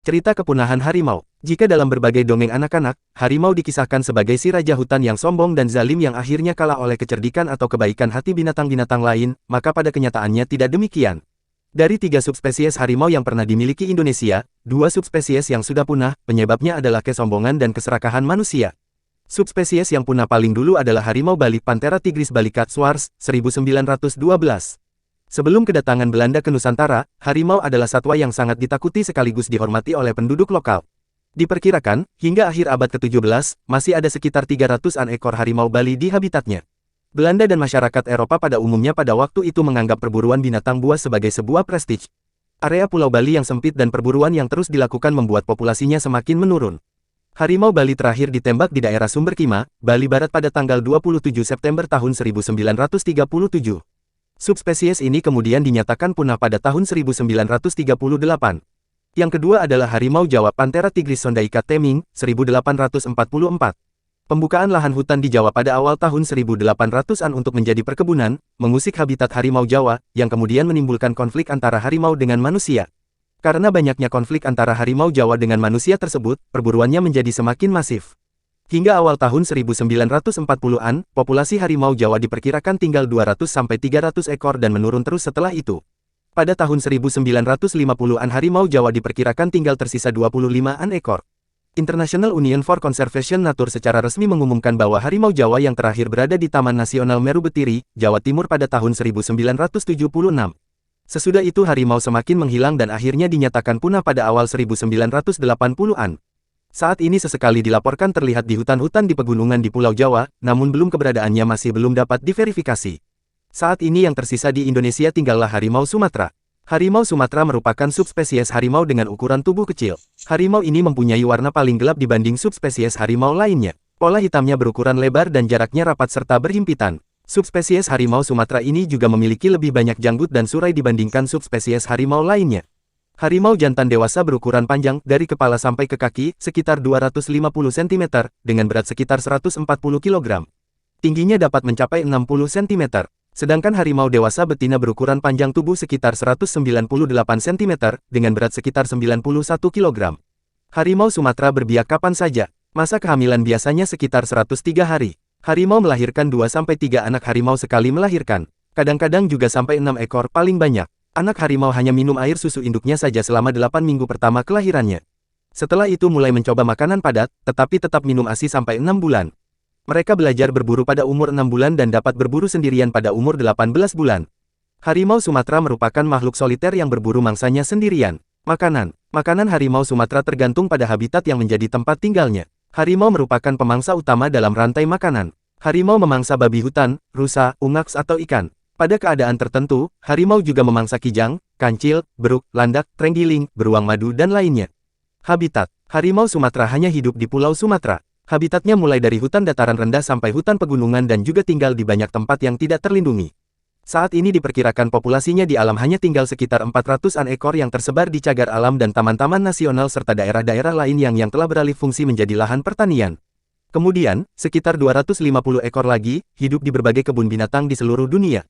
Cerita kepunahan harimau. Jika dalam berbagai dongeng anak-anak, harimau dikisahkan sebagai si raja hutan yang sombong dan zalim yang akhirnya kalah oleh kecerdikan atau kebaikan hati binatang-binatang lain, maka pada kenyataannya tidak demikian. Dari 3 subspesies harimau yang pernah dimiliki Indonesia, 2 subspesies yang sudah punah, penyebabnya adalah kesombongan dan keserakahan manusia. Subspesies yang punah paling dulu adalah harimau Bali Panthera tigris balikat Swartz, 1912. Sebelum kedatangan Belanda ke Nusantara, harimau adalah satwa yang sangat ditakuti sekaligus dihormati oleh penduduk lokal. Diperkirakan, hingga akhir abad ke-17, masih ada sekitar 300-an ekor harimau Bali di habitatnya. Belanda dan masyarakat Eropa pada umumnya pada waktu itu menganggap perburuan binatang buas sebagai sebuah prestij. Area Pulau Bali yang sempit dan perburuan yang terus dilakukan membuat populasinya semakin menurun. Harimau Bali terakhir ditembak di daerah Sumber Kima, Bali Barat pada tanggal 27 September tahun 1937. Subspesies ini kemudian dinyatakan punah pada tahun 1938. Yang kedua adalah harimau Jawa Panthera tigris sondaica Teming, 1844. Pembukaan lahan hutan di Jawa pada awal tahun 1800-an untuk menjadi perkebunan, mengusik habitat harimau Jawa, yang kemudian menimbulkan konflik antara harimau dengan manusia. Karena banyaknya konflik antara harimau Jawa dengan manusia tersebut, perburuannya menjadi semakin masif. Hingga awal tahun 1940-an, populasi harimau Jawa diperkirakan tinggal 200-300 ekor dan menurun terus setelah itu. Pada tahun 1950-an harimau Jawa diperkirakan tinggal tersisa 25-an ekor. International Union for Conservation Nature secara resmi mengumumkan bahwa harimau Jawa yang terakhir berada di Taman Nasional Meru Betiri, Jawa Timur pada tahun 1976. Sesudah itu harimau semakin menghilang dan akhirnya dinyatakan punah pada awal 1980-an. Saat ini sesekali dilaporkan terlihat di hutan-hutan di pegunungan di Pulau Jawa, namun keberadaannya masih belum dapat diverifikasi. Saat ini yang tersisa di Indonesia tinggallah harimau Sumatera. Harimau Sumatera merupakan subspesies harimau dengan ukuran tubuh kecil. Harimau ini mempunyai warna paling gelap dibanding subspesies harimau lainnya. Pola hitamnya berukuran lebar dan jaraknya rapat serta berhimpitan. Subspesies harimau Sumatera ini juga memiliki lebih banyak janggut dan surai dibandingkan subspesies harimau lainnya. Harimau jantan dewasa berukuran panjang, dari kepala sampai ke kaki, sekitar 250 cm, dengan berat sekitar 140 kg. Tingginya dapat mencapai 60 cm. Sedangkan harimau dewasa betina berukuran panjang tubuh sekitar 198 cm, dengan berat sekitar 91 kg. Harimau Sumatera berbiak kapan saja. Masa kehamilan biasanya sekitar 103 hari. Harimau melahirkan 2-3 anak harimau sekali melahirkan. Kadang-kadang juga sampai 6 ekor paling banyak. Anak harimau hanya minum air susu induknya saja selama 8 minggu pertama kelahirannya. Setelah itu mulai mencoba makanan padat, tetapi tetap minum ASI sampai 6 bulan. Mereka belajar berburu pada umur 6 bulan dan dapat berburu sendirian pada umur 18 bulan. Harimau Sumatera merupakan makhluk soliter yang berburu mangsanya sendirian. Makanan harimau Sumatera tergantung pada habitat yang menjadi tempat tinggalnya. Harimau merupakan pemangsa utama dalam rantai makanan. Harimau memangsa babi hutan, rusa, ungaks atau ikan. Pada keadaan tertentu, harimau juga memangsa kijang, kancil, beruk, landak, terenggiling, beruang madu dan lainnya. Habitat. Harimau Sumatera hanya hidup di Pulau Sumatera. Habitatnya mulai dari hutan dataran rendah sampai hutan pegunungan dan juga tinggal di banyak tempat yang tidak terlindungi. Saat ini diperkirakan populasinya di alam hanya tinggal sekitar 400-an ekor yang tersebar di cagar alam dan taman-taman nasional serta daerah-daerah lain yang telah beralih fungsi menjadi lahan pertanian. Kemudian, sekitar 250 ekor lagi hidup di berbagai kebun binatang di seluruh dunia.